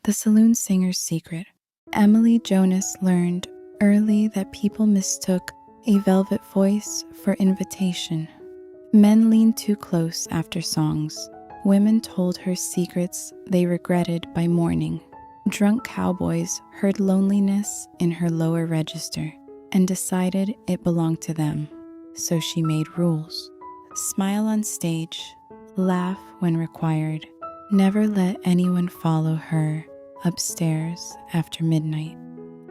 The saloon singer's secret. Emily Jonas learned early that people mistook a velvet voice for invitation. Men leaned too close after songs. Women told her secrets they regretted by morning. Drunk cowboys heard loneliness in her lower register and decided it belonged to them. So she made rules. Smile on stage, laugh when required. Never let anyone follow her upstairs after midnight.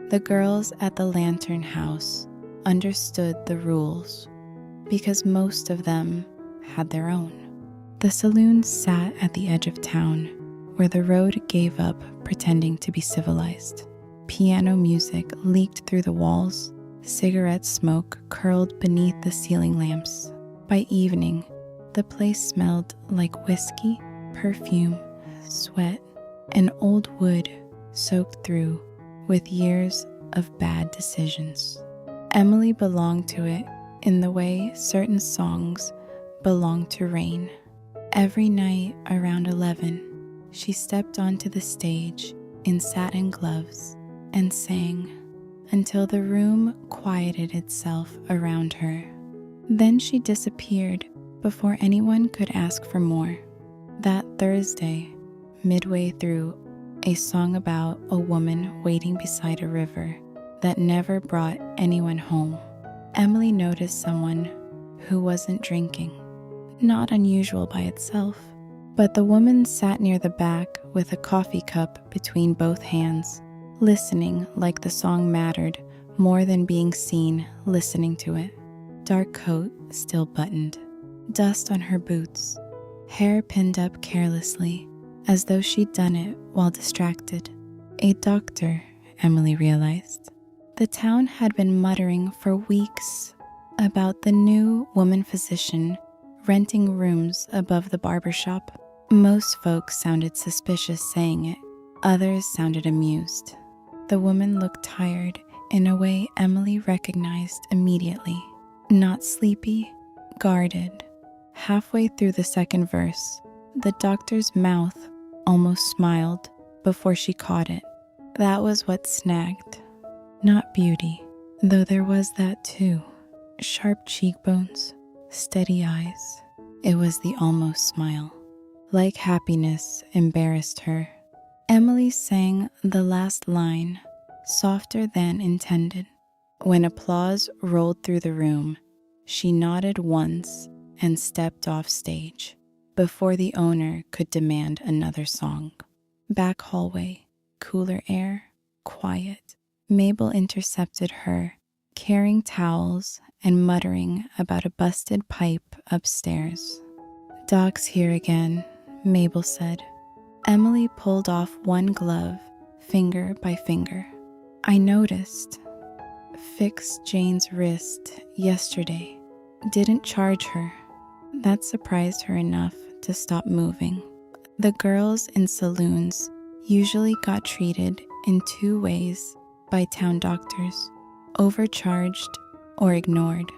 The girls at the Lantern House understood the rules because most of them had their own. The saloon sat at the edge of town where the road gave up pretending to be civilized. Piano music leaked through the walls. Cigarette smoke curled beneath the ceiling lamps. By evening, the place smelled like whiskey, perfume, sweat, and old wood soaked through with years of bad decisions. Emily belonged to it in the way certain songs belong to rain. Every night around 11, she stepped onto the stage in satin gloves and sang until the room quieted itself around her. Then she disappeared before anyone could ask for more. That Thursday, midway through a song about a woman waiting beside a river that never brought anyone home, Emily noticed someone who wasn't drinking. Not unusual by itself, but the woman sat near the back with a coffee cup between both hands, listening like the song mattered more than being seen listening to it. Dark coat still buttoned, dust on her boots, hair pinned up carelessly as though she'd done it while distracted. A doctor, Emily realized. The town had been muttering for weeks about the new woman physician renting rooms above the barber shop. Most folks sounded suspicious saying it. Others sounded amused. The woman looked tired in a way Emily recognized immediately. Not sleepy, guarded. Halfway through the second verse, the doctor's mouth almost smiled before she caught it. That was what snagged. Not beauty, though there was that too. Sharp cheekbones, steady eyes. It was the almost smile. Like happiness embarrassed her. Emily sang the last line, softer than intended. When applause rolled through the room, she nodded once and stepped off stage before the owner could demand another song. Back hallway, cooler air, quiet. Mabel intercepted her, carrying towels and muttering about a busted pipe upstairs. "Doc's here again," Mabel said. Emily pulled off one glove, finger by finger. "I noticed. Fixed Jane's wrist yesterday. Didn't charge her." That surprised her enough to stop moving. The girls in saloons usually got treated in two ways by town doctors: overcharged or ignored.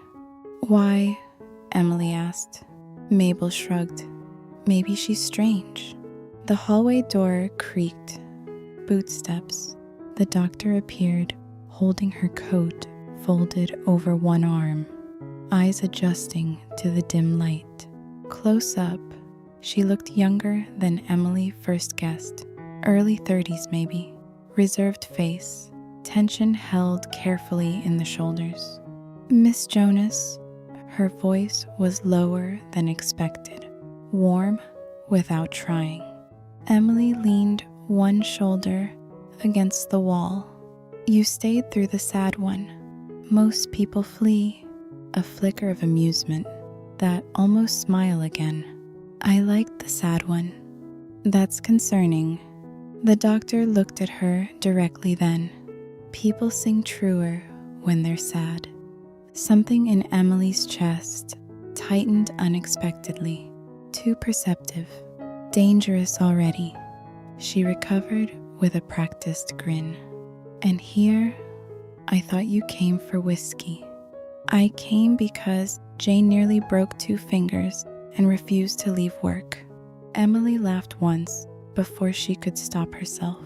"Why?" Emily asked. Mabel shrugged. "Maybe she's strange." The hallway door creaked. Bootsteps. The doctor appeared, holding her coat folded over one arm, eyes adjusting to the dim light. Close up, she looked younger than Emily first guessed. Early 30s maybe. Reserved face, tension held carefully in the shoulders. "Miss Jonas." Her voice was lower than expected, warm without trying. Emily leaned one shoulder against the wall. "You stayed through the sad one. Most people flee." A flicker of amusement, that almost smile again. "I liked the sad one." "That's concerning." The doctor looked at her directly then. People sing truer when they're sad. Something in Emily's chest tightened unexpectedly. Too perceptive. Dangerous already. She recovered with a practiced grin. "And here, I thought you came for whiskey." "I came because Jane nearly broke 2 fingers and refused to leave work." Emily laughed once before she could stop herself.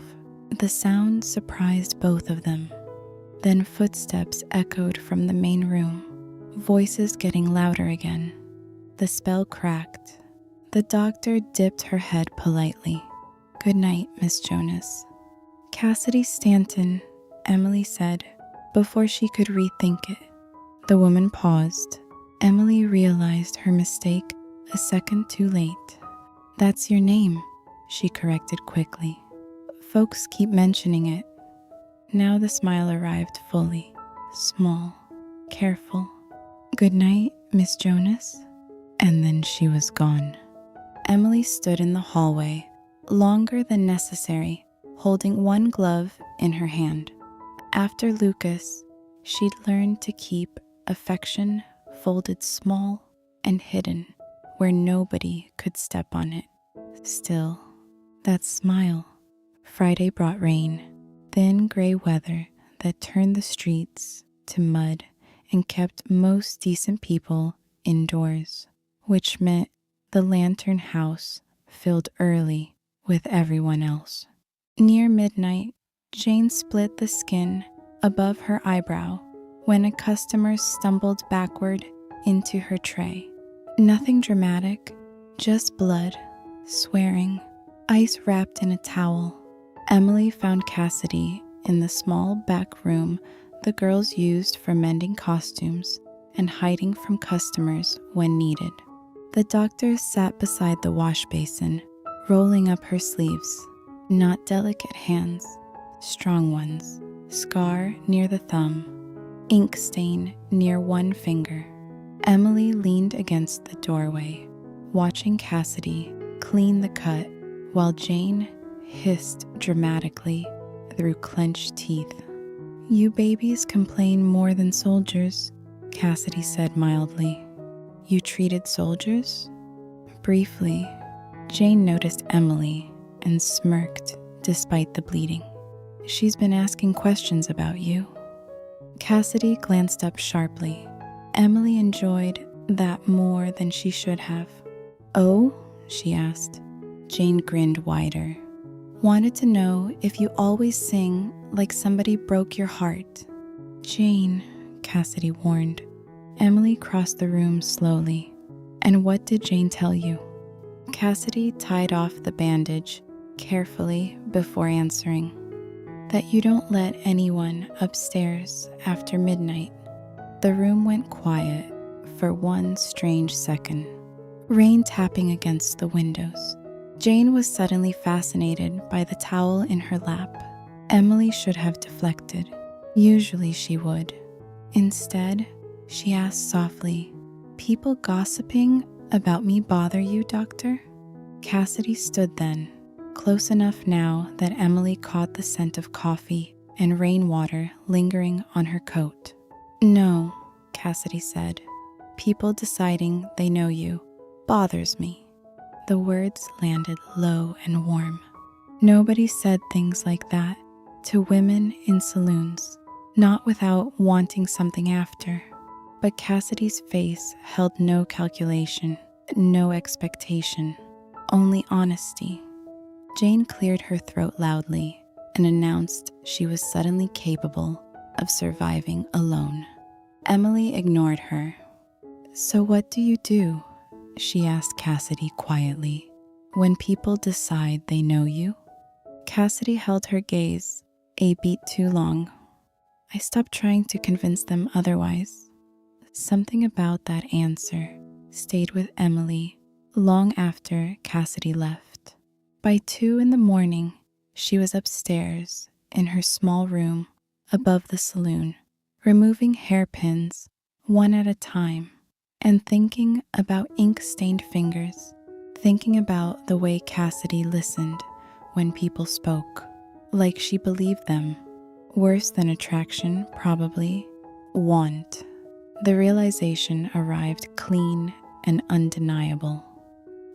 The sound surprised both of them. Then footsteps echoed from the main room, voices getting louder again. The spell cracked. The doctor dipped her head politely. "Good night, Miss Jonas." "Cassidy Stanton," Emily said, before she could rethink it. The woman paused. Emily realized her mistake a second too late. "That's your name," she corrected quickly. "Folks keep mentioning it." Now the smile arrived fully, small, careful. "Good night, Miss Jonas." And then she was gone. Emily stood in the hallway, longer than necessary, holding one glove in her hand. After Lucas, she'd learned to keep affection folded small and hidden where nobody could step on it. Still, that smile. Friday brought rain, thin gray weather that turned the streets to mud and kept most decent people indoors, which meant the lantern house filled early with everyone else. Near midnight, Jane split the skin above her eyebrow when a customer stumbled backward into her tray. Nothing dramatic, just blood, swearing, ice wrapped in a towel. Emily found Cassidy in the small back room the girls used for mending costumes and hiding from customers when needed. The doctor sat beside the wash basin, rolling up her sleeves. Not delicate hands, strong ones. Scar near the thumb, ink stain near one finger. Emily leaned against the doorway, watching Cassidy clean the cut while Jane hissed dramatically through clenched teeth. "You babies complain more than soldiers," Cassidy said mildly. "You treated soldiers?" Briefly, Jane noticed Emily and smirked despite the bleeding. "She's been asking questions about you." Cassidy glanced up sharply. Emily enjoyed that more than she should have. "Oh?" she asked. Jane grinned wider. "Wanted to know if you always sing like somebody broke your heart." "Jane," Cassidy warned. Emily crossed the room slowly. "And what did Jane tell you?" Cassidy tied off the bandage carefully before answering. "That you don't let anyone upstairs after midnight." The room went quiet for one strange second. Rain tapping against the windows. Jane was suddenly fascinated by the towel in her lap. Emily should have deflected. Usually she would. Instead, she asked softly, "People gossiping about me bother you, doctor?" Cassidy stood then, close enough now that Emily caught the scent of coffee and rainwater lingering on her coat. "No," Cassidy said. "People deciding they know you bothers me." The words landed low and warm. Nobody said things like that to women in saloons, not without wanting something after. But Cassidy's face held no calculation, no expectation, only honesty. Jane cleared her throat loudly and announced she was suddenly capable of surviving alone. Emily ignored her. "So what do you do?" she asked Cassidy quietly. "When people decide they know you?" Cassidy held her gaze a beat too long. "I stopped trying to convince them otherwise." Something about that answer stayed with Emily long after Cassidy left. By 2 a.m, she was upstairs in her small room above the saloon, removing hairpins one at a time and thinking about ink-stained fingers, thinking about the way Cassidy listened when people spoke, like she believed them. Worse than attraction, probably, want. The realization arrived clean and undeniable.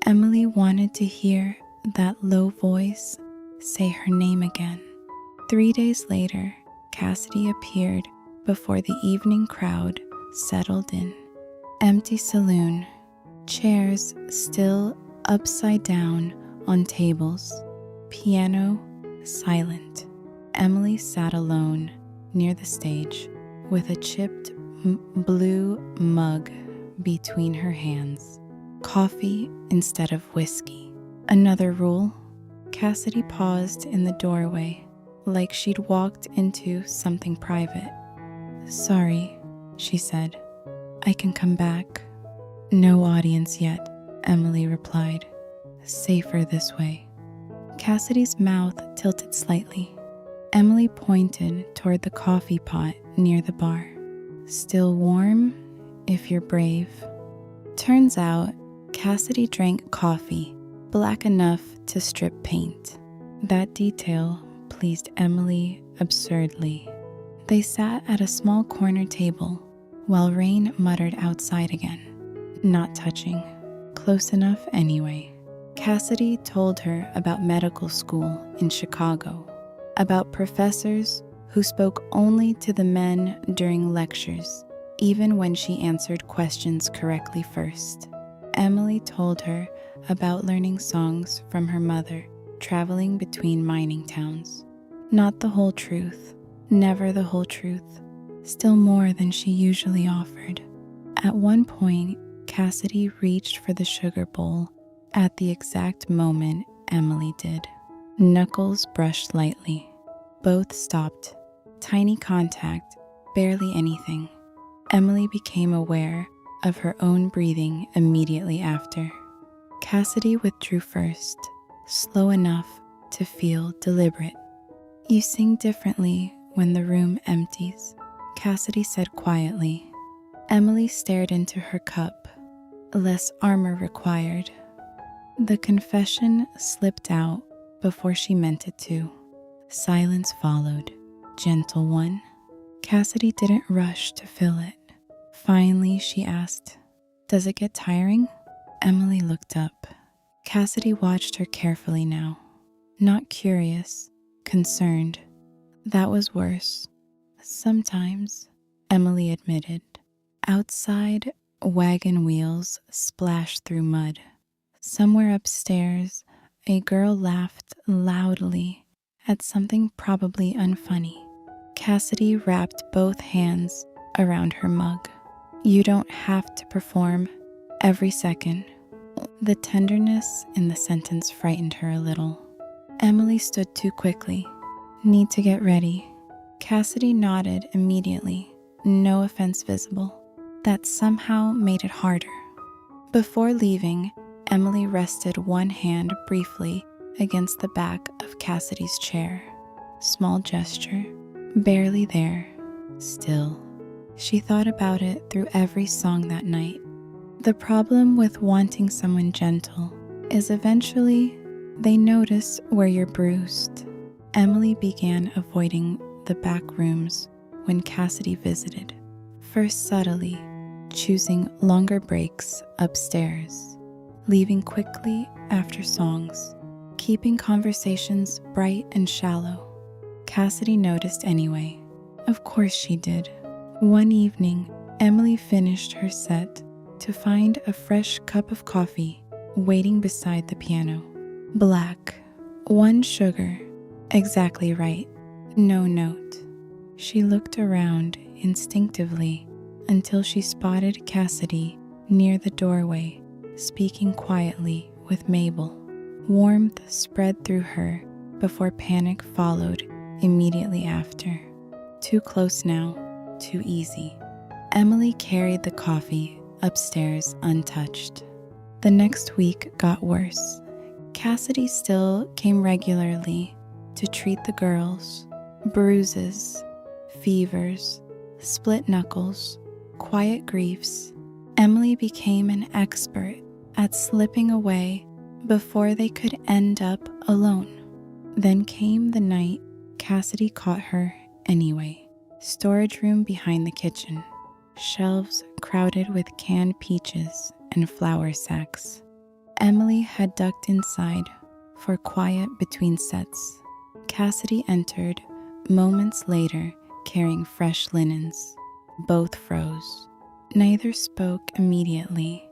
Emily wanted to hear that low voice say her name again. 3 days later, Cassidy appeared before the evening crowd settled in. Empty saloon, chairs still upside down on tables, piano Silent, Emily sat alone near the stage with a chipped blue mug between her hands. Coffee instead of whiskey. Another rule. Cassidy paused in the doorway, like she'd walked into something private. "Sorry," she said. "I can come back." "No audience yet," Emily replied. "Safer this way." Cassidy's mouth tilted slightly. Emily pointed toward the coffee pot near the bar. "Still warm, if you're brave." Turns out, Cassidy drank coffee black enough to strip paint. That detail pleased Emily absurdly. They sat at a small corner table while rain muttered outside again, not touching. Close enough anyway. Cassidy told her about medical school in Chicago, about professors who spoke only to the men during lectures, even when she answered questions correctly first. Emily told her about learning songs from her mother traveling between mining towns. Not the whole truth, never the whole truth, still more than she usually offered. At one point, Cassidy reached for the sugar bowl at the exact moment Emily did. Knuckles brushed lightly. Both stopped. Tiny contact, barely anything. Emily became aware of her own breathing immediately after. Cassidy withdrew first, slow enough to feel deliberate. "You sing differently when the room empties," Cassidy said quietly. Emily stared into her cup. Less armor required. The confession slipped out before she meant it to. Silence followed. Gentle one. Cassidy didn't rush to fill it. Finally, she asked, "Does it get tiring?" Emily looked up. Cassidy watched her carefully now. Not curious, concerned. That was worse. "Sometimes," Emily admitted. Outside, wagon wheels splashed through mud. Somewhere upstairs, a girl laughed loudly at something probably unfunny. Cassidy wrapped both hands around her mug. "You don't have to perform every second." The tenderness in the sentence frightened her a little. Emily stood too quickly. "Need to get ready." Cassidy nodded immediately, no offense visible. That somehow made it harder. Before leaving, Emily rested one hand briefly against the back of Cassidy's chair. Small gesture, barely there, still. She thought about it through every song that night. The problem with wanting someone gentle is eventually they notice where you're bruised. Emily began avoiding the back rooms when Cassidy visited, first subtly, choosing longer breaks upstairs, leaving quickly after songs, keeping conversations bright and shallow. Cassidy noticed anyway. Of course she did. One evening, Emily finished her set to find a fresh cup of coffee waiting beside the piano. Black, 1 sugar, exactly right, no note. She looked around instinctively until she spotted Cassidy near the doorway, speaking quietly with Mabel. Warmth spread through her before panic followed immediately after. Too close now, too easy. Emily carried the coffee upstairs untouched. The next week got worse. Cassidy still came regularly to treat the girls. Bruises, fevers, split knuckles, quiet griefs. Emily became an expert at slipping away before they could end up alone. Then came the night Cassidy caught her anyway. Storage room behind the kitchen. Shelves crowded with canned peaches and flour sacks. Emily had ducked inside for quiet between sets. Cassidy entered moments later carrying fresh linens. Both froze. Neither spoke immediately.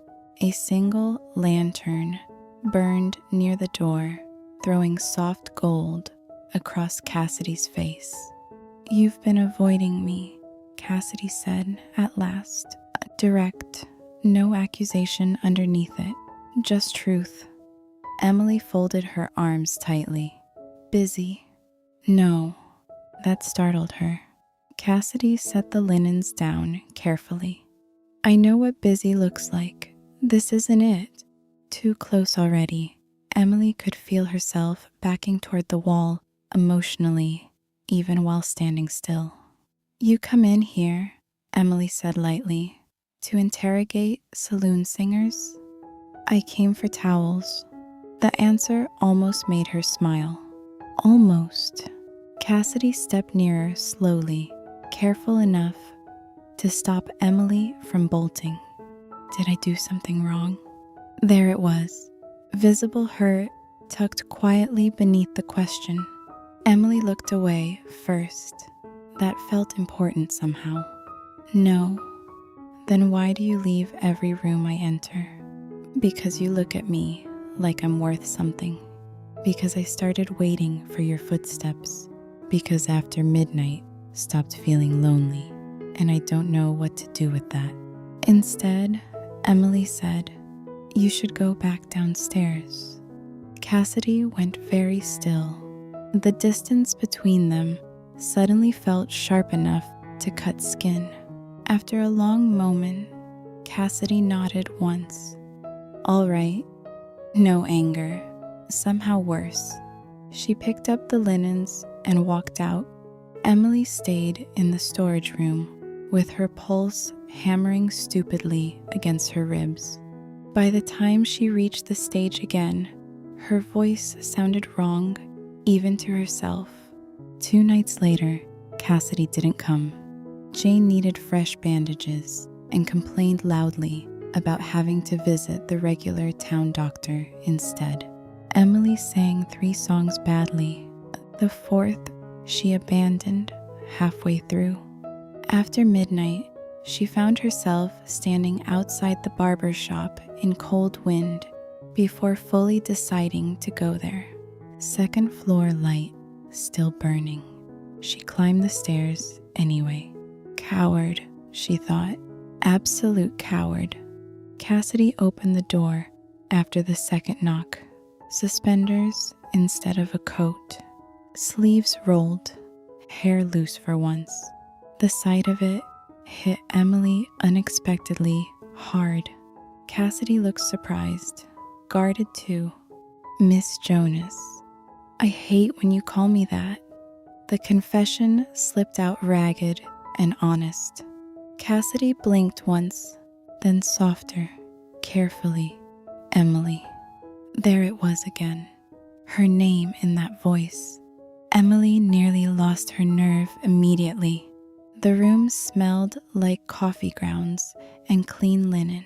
A single lantern burned near the door, throwing soft gold across Cassidy's face. "You've been avoiding me," Cassidy said at last. Direct, no accusation underneath it, just truth. Emily folded her arms tightly. "Busy?" "No." That startled her. Cassidy set the linens down carefully. "I know what busy looks like. This isn't it." Too close already. Emily could feel herself backing toward the wall emotionally, even while standing still. "You come in here," Emily said lightly, "to interrogate saloon singers?" "I came for towels." The answer almost made her smile. Almost. Cassidy stepped nearer slowly, careful enough to stop Emily from bolting. Did I do something wrong? There it was, visible hurt tucked quietly beneath the question. Emily looked away first. That felt important somehow. "No." "Then why do you leave every room I enter?" "Because you look at me like I'm worth something. Because I started waiting for your footsteps. Because after midnight, stopped feeling lonely, and I don't know what to do with that." Instead, Emily said, "You should go back downstairs." Cassidy went very still. The distance between them suddenly felt sharp enough to cut skin. After a long moment, Cassidy nodded once. "All right." No anger, somehow worse. She picked up the linens and walked out. Emily stayed in the storage room with her pulse hammering stupidly against her ribs. By the time she reached the stage again, her voice sounded wrong, even to herself. 2 nights later, Cassidy didn't come. Jane needed fresh bandages and complained loudly about having to visit the regular town doctor instead. Emily sang 3 songs badly. The 4th she abandoned halfway through. After midnight, she found herself standing outside the barber shop in cold wind before fully deciding to go there. 2nd floor light still burning. She climbed the stairs anyway. Coward, she thought. Absolute coward. Cassidy opened the door after the 2nd knock. Suspenders instead of a coat. Sleeves rolled, hair loose for once. The sight of it hit Emily unexpectedly hard. Cassidy looked surprised, guarded too. "Miss Jonas." "I hate when you call me that." The confession slipped out ragged and honest. Cassidy blinked once, then softer, carefully. "Emily." There it was again, her name in that voice. Emily nearly lost her nerve immediately. The room smelled like coffee grounds and clean linen,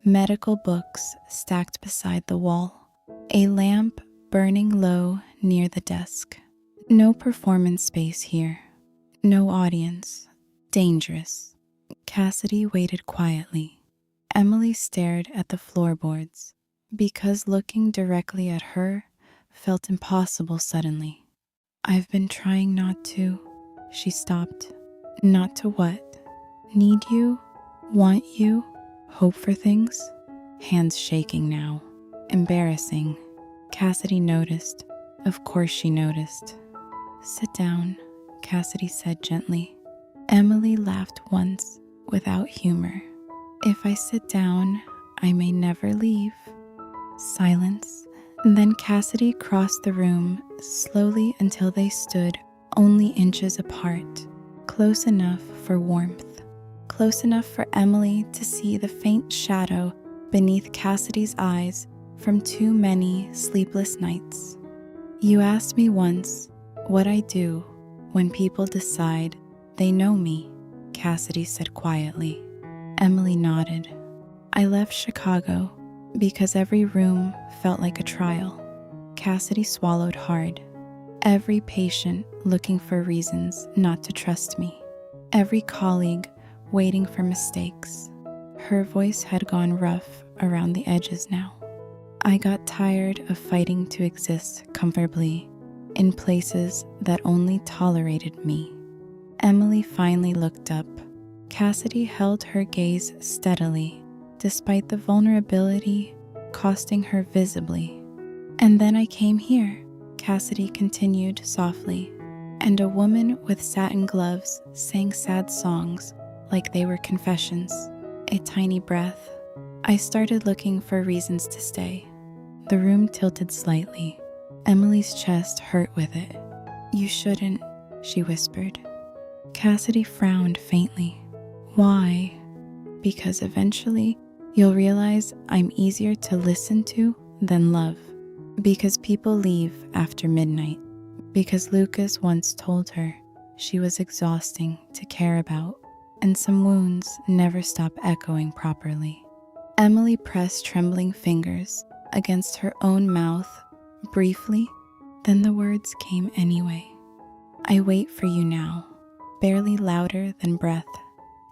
medical books stacked beside the wall, a lamp burning low near the desk. No performance space here, no audience. Dangerous. Cassidy waited quietly. Emily stared at the floorboards, because looking directly at her felt impossible suddenly. "I've been trying not to." She stopped. "Not to what?" "Need you? Want you? Hope for things?" Hands shaking now. Embarrassing. Cassidy noticed. Of course she noticed. "Sit down," Cassidy said gently. Emily laughed once without humor. "If I sit down, I may never leave." Silence. Then Cassidy crossed the room slowly until they stood only inches apart, close enough for warmth, close enough for Emily to see the faint shadow beneath Cassidy's eyes from too many sleepless nights. "You asked me once what I do when people decide they know me," Cassidy said quietly. Emily nodded. "I left Chicago because every room felt like a trial." Cassidy swallowed hard. Every patient looking for reasons not to trust me. Every colleague waiting for mistakes. Her voice had gone rough around the edges now. "I got tired of fighting to exist comfortably, in places that only tolerated me. Emily finally looked up. Cassidy held her gaze steadily, despite the vulnerability costing her visibly. And then I came here, Cassidy continued softly, and a woman with satin gloves sang sad songs like they were confessions. A tiny breath. I started looking for reasons to stay. The room tilted slightly. Emily's chest hurt with it. You shouldn't, she whispered. Cassidy frowned faintly. Why? Because eventually you'll realize I'm easier to listen to than love. Because people leave after midnight. Because Lucas once told her she was exhausting to care about, and some wounds never stop echoing properly. Emily pressed trembling fingers against her own mouth briefly, then the words came anyway. I wait for you now, barely louder than breath.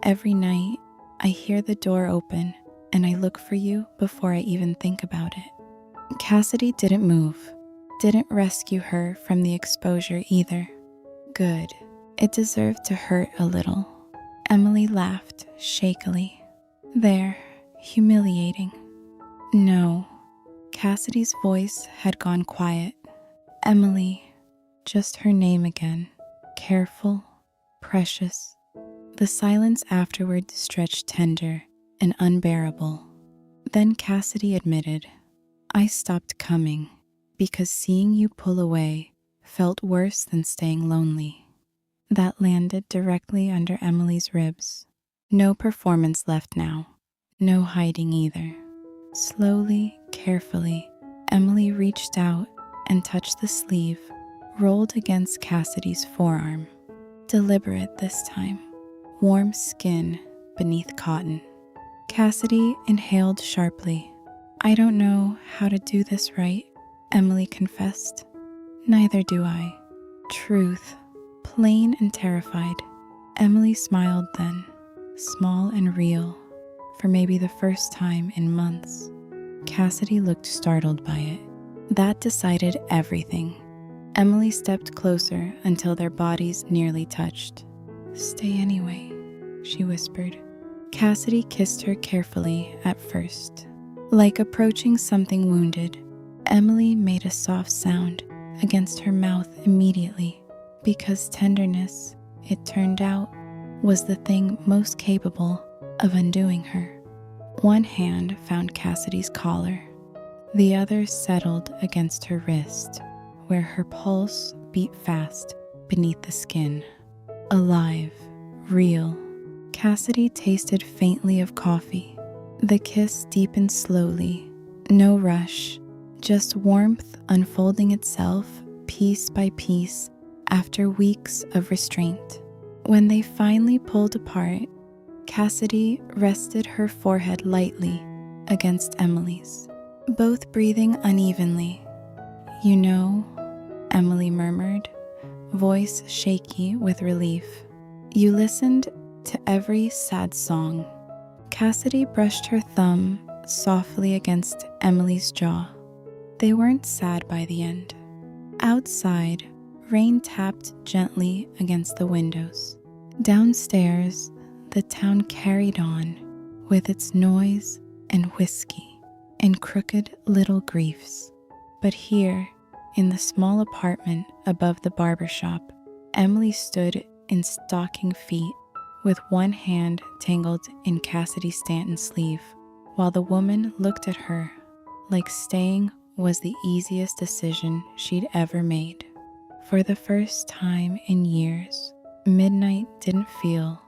Every night, I hear the door open and I look for you before I even think about it. Cassidy didn't move, didn't rescue her from the exposure either. Good. It deserved to hurt a little. Emily laughed shakily. There, humiliating. No. Cassidy's voice had gone quiet. Emily, just her name again. Careful, precious. The silence afterward stretched tender and unbearable. Then Cassidy admitted, I stopped coming because seeing you pull away felt worse than staying lonely. That landed directly under Emily's ribs. No performance left now. No hiding either. Slowly, carefully, Emily reached out and touched the sleeve rolled against Cassidy's forearm. Deliberate this time. Warm skin beneath cotton. Cassidy inhaled sharply. I don't know how to do this right, Emily confessed. Neither do I. Truth, plain and terrified. Emily smiled then, small and real, for maybe the first time in months. Cassidy looked startled by it. That decided everything. Emily stepped closer until their bodies nearly touched. Stay anyway, she whispered. Cassidy kissed her carefully at first. Like approaching something wounded, Emily made a soft sound against her mouth immediately, because tenderness, it turned out, was the thing most capable of undoing her. One hand found Cassidy's collar. The other settled against her wrist, where her pulse beat fast beneath the skin. Alive, real. Cassidy tasted faintly of coffee. The kiss deepened slowly. No rush, just warmth unfolding itself piece by piece after weeks of restraint. When they finally pulled apart, Cassidy rested her forehead lightly against Emily's, both breathing unevenly. You know, Emily murmured, voice shaky with relief. You listened to every sad song. Cassidy brushed her thumb softly against Emily's jaw. They weren't sad by the end. Outside, rain tapped gently against the windows. Downstairs, the town carried on with its noise and whiskey and crooked little griefs. But here, in the small apartment above the barber shop, Emily stood in stocking feet with one hand tangled in Cassidy Stanton's sleeve, while the woman looked at her like staying was the easiest decision she'd ever made. For the first time in years, midnight didn't feel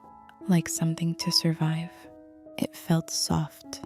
like something to survive. It felt soft.